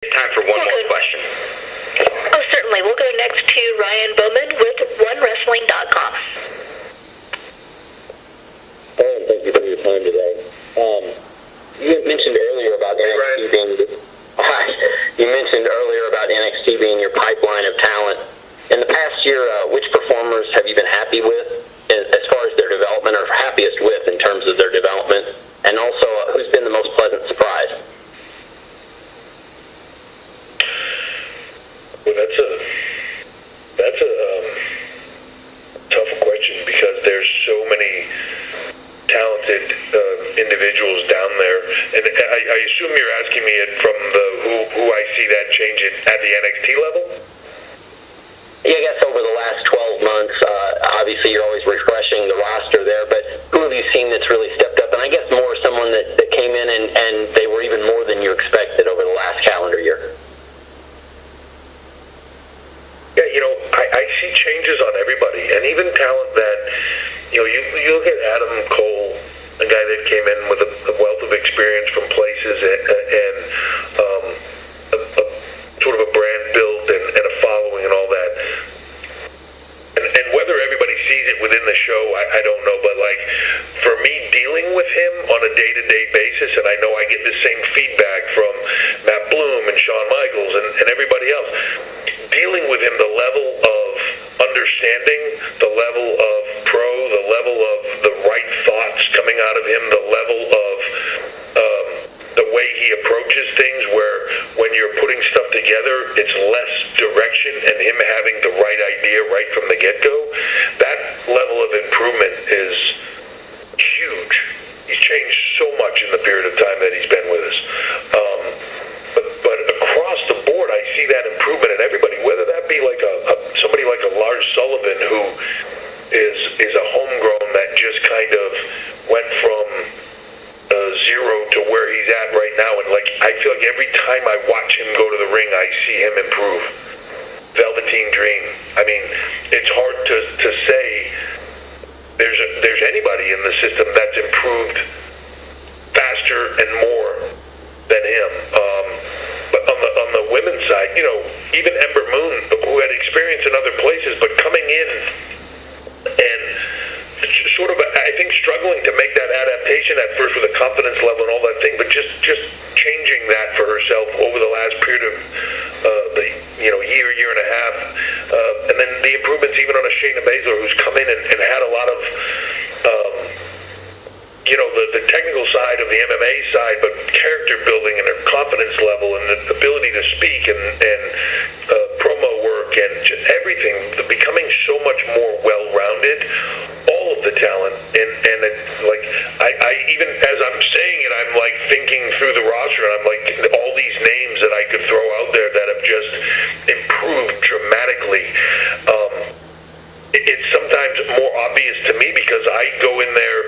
Time for one more question. Oh, certainly. We'll go next to Ryan Bowman with OneWrestling.com. Hey, thank you for your time today. You had mentioned earlier about NXT being... You mentioned earlier about NXT being your pipeline of talent. In the past year, which performers have you been happy with as far as their development, or happiest with in terms of their development? And also, who's been the most pleasant surprise? Well, that's a tough question, because there's so many talented individuals down there, and I assume you're asking me it from the who I see that change at the NXT level. Yeah, I guess over the last 12 months, obviously you're always refreshing the roster there, but who have you seen that's really stepped up? And I guess more someone that came in and they were even more than you expected over the last calendar year. Yeah, I see changes on everybody, and even talent that, you look at Adam Cole, a guy that came in with a wealth of experience from places and a sort of a brand built and a following and all that. And whether everybody sees it within the show, I don't know, but like for me, dealing with him on a day-to-day basis, and I know I get the same feedback from Matt Bloom and Shawn Michaels and everybody else, dealing with him, the level of understanding, the level of the level of the right thoughts coming out of him, the level of the way he approaches things, where when you're putting stuff together, it's less direction and him having the right idea right from the get-go. That level of improvement is huge. He's changed so much in the period of time that he's been with us. But across the board, I see that improvement in everybody, whether that be like somebody like a Lars Sullivan, who is a homegrown that just kind of went from zero to where he's at right now, and like I feel like every time I watch him go to the ring, I see him improve. Velveteen Dream. I mean, it's hard to say there's anybody in the system that's improved faster and more than him. But on the women's side, even Ember Moon, who had experience in other places, but coming in and sort of, I think, struggling to make that adaptation at first with a confidence level and all that thing, but just changing that for herself over the last period of the year and a half, and then the improvements even on a Shayna Baszler, who's come in and had a lot of the technical side of the MMA side, but character building and her confidence level and the ability to speak and promo work and just everything, becoming so much more well-rounded, all of the talent, and it's like, I even as I'm saying it, I'm like thinking through the roster, and I'm like, all these names that I could throw out there that have just improved dramatically. It's sometimes more obvious to me because I go in there,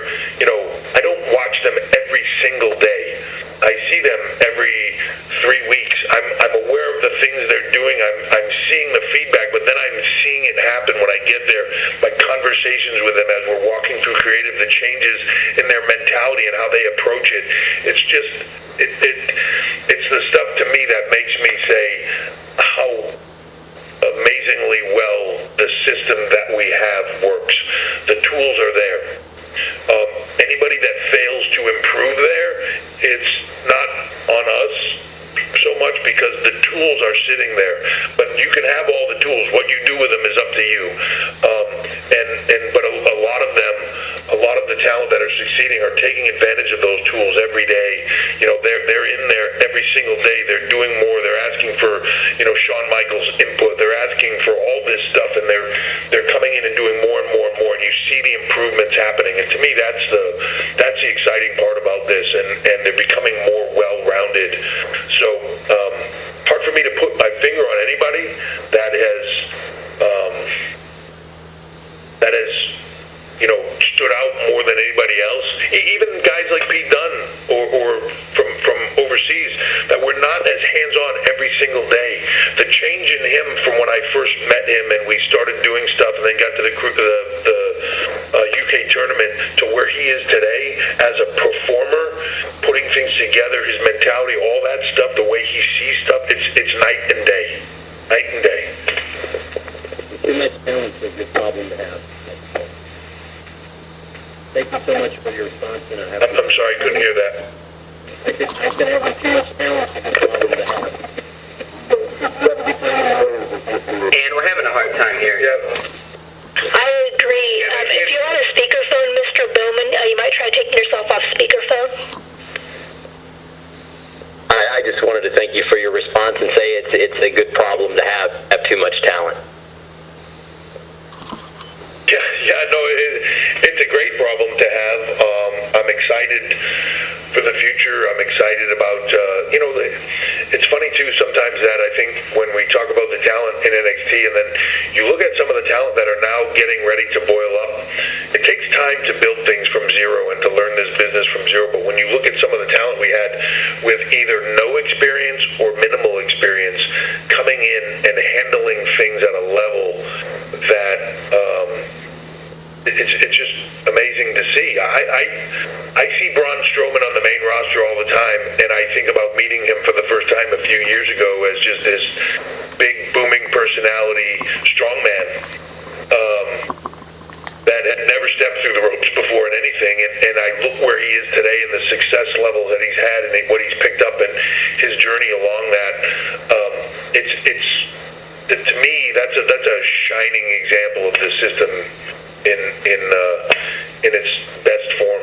I don't watch them every single day. I see them every 3 weeks. I'm aware of the things they're doing. I'm seeing the feedback, but then I'm seeing it happen when I get there. My conversations with them as we're walking through creative, the changes in their mentality and how they approach it. It's just, it's the stuff to me that makes me say how amazingly well the system that we have works. The tools are there. Anybody that fails to improve there, it's not on us so much, because the tools are sitting there. But you can have all the tools. What you do with them is up to you. But a lot of the talent that are succeeding are taking advantage of those tools every day. They're in there every single day. They're doing more. They're asking for, Shawn Michaels' input. They're asking for all this stuff, and they're coming in and doing more and more and more. And you see the improvements happening. And to me, that's the exciting part about this. And they're becoming more well-rounded. So hard for me to put my finger on anybody that has stood out more than anybody else. Even guys like Pete Dunne or from overseas that were not as hands-on every single day. The change in him from when I first met him and we started doing stuff and then got to the UK tournament to where he is today as a performer, putting things together, his mentality, all that stuff, the way he sees stuff, it's you so much for your response. And I'm sorry, I couldn't hear that. I said having too much talent is a problem to have. And we're having a hard time hearing. Yeah. I agree. If you're on a speakerphone, Mr. Bowman, you might try taking yourself off speakerphone. I just wanted to thank you for your response and say it's a good problem to have too much talent. Yeah, no, it's a great problem to have. I'm excited for the future. I'm excited about, it's funny too sometimes that I think when we talk about the talent in NXT and then you look at some of the talent that are now getting ready to boil up, it takes time to build things from zero and to learn this business from zero. But when you look at some of the talent we had with either no experience or minimal experience coming in and handling things at a level that, it's just amazing to see. I see Braun Strowman on the main roster all the time, and I think about meeting him for the first time a few years ago as just this big, booming personality, strongman that had never stepped through the ropes before in anything, and I look where he is today and the success level that he's had and what he's picked up and his journey along that. To me, that's a shining example of the system in its best form.